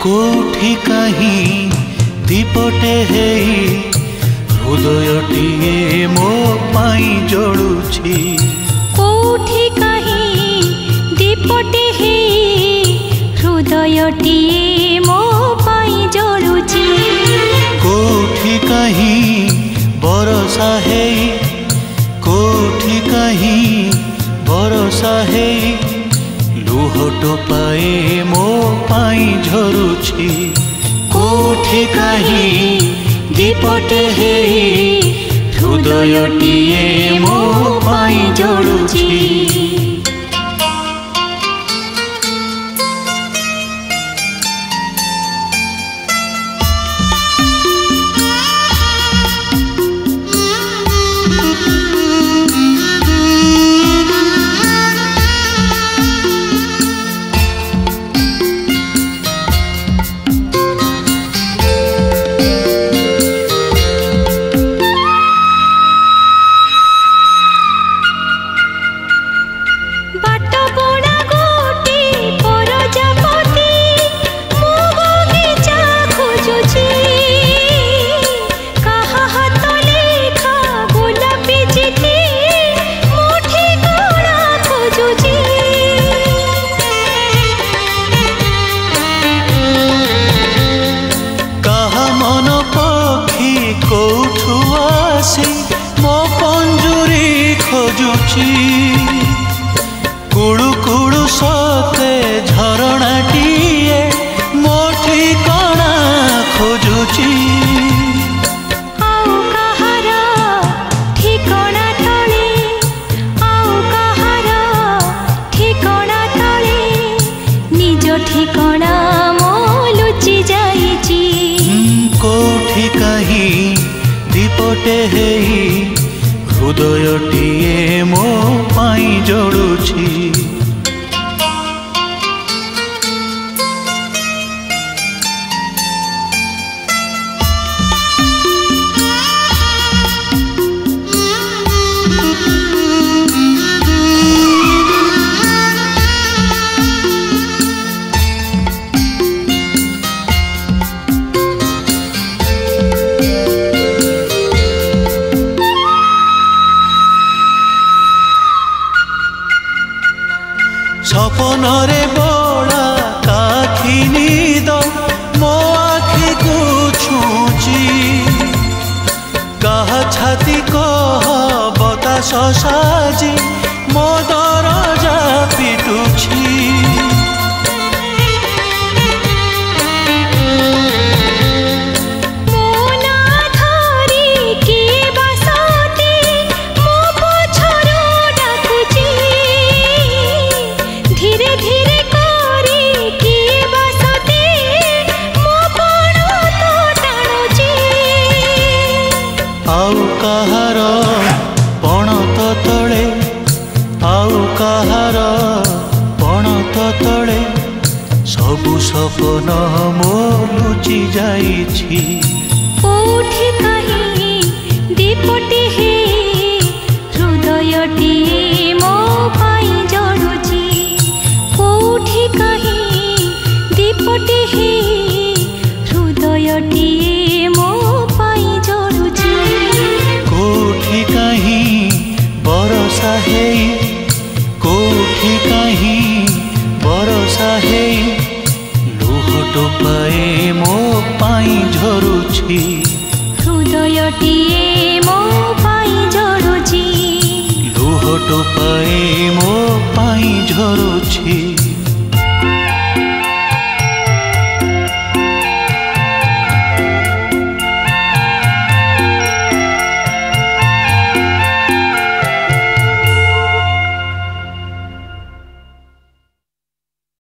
कोठी कहीं दीपटे हेई हृदयटिए मो पाई जळुछि कोठी कहीं दीपटे हेई हृदयटिए मो पाई जळुछि कोठी कहीं बरसा हेई कोठी कहीं बरसा हेई लुह टोपाए मो पाई झरुछि कोठी कहीं दीपटे हेई हृदयटिए मो पाई जळुछि कोठु आसी मो पंजुरी खोजुची कुळु कुळु सते झरणाटिए मो ठिकाना खोजुची ठिकाना मो लुचि जाइछि कोठी कहीं दीपटे हेई हृदयटिए मो पाई जळुछि सपन रे बड़ा काखी नीद मो आखि को छुची कहा छाती कह बतास साजी मो दरजा पिटुछि आउ कहार पणत तले आउ कहार पणत तले सबु सपन मो लुचि जाइछि कोठी कहीं दीपटे हेई हृदयटिए मो पाई जळुछि कोठी कहीं दीपटे हेई हृदयटिए मो पाई जळुछि कोठी कहीं बरसा हेई कोठी कहीं बरसा हेई लुह टोपाए मो पाई झरुछि हृदयटिए मो पाई जळुछि लुह टोपाए मो पाई झरुछि।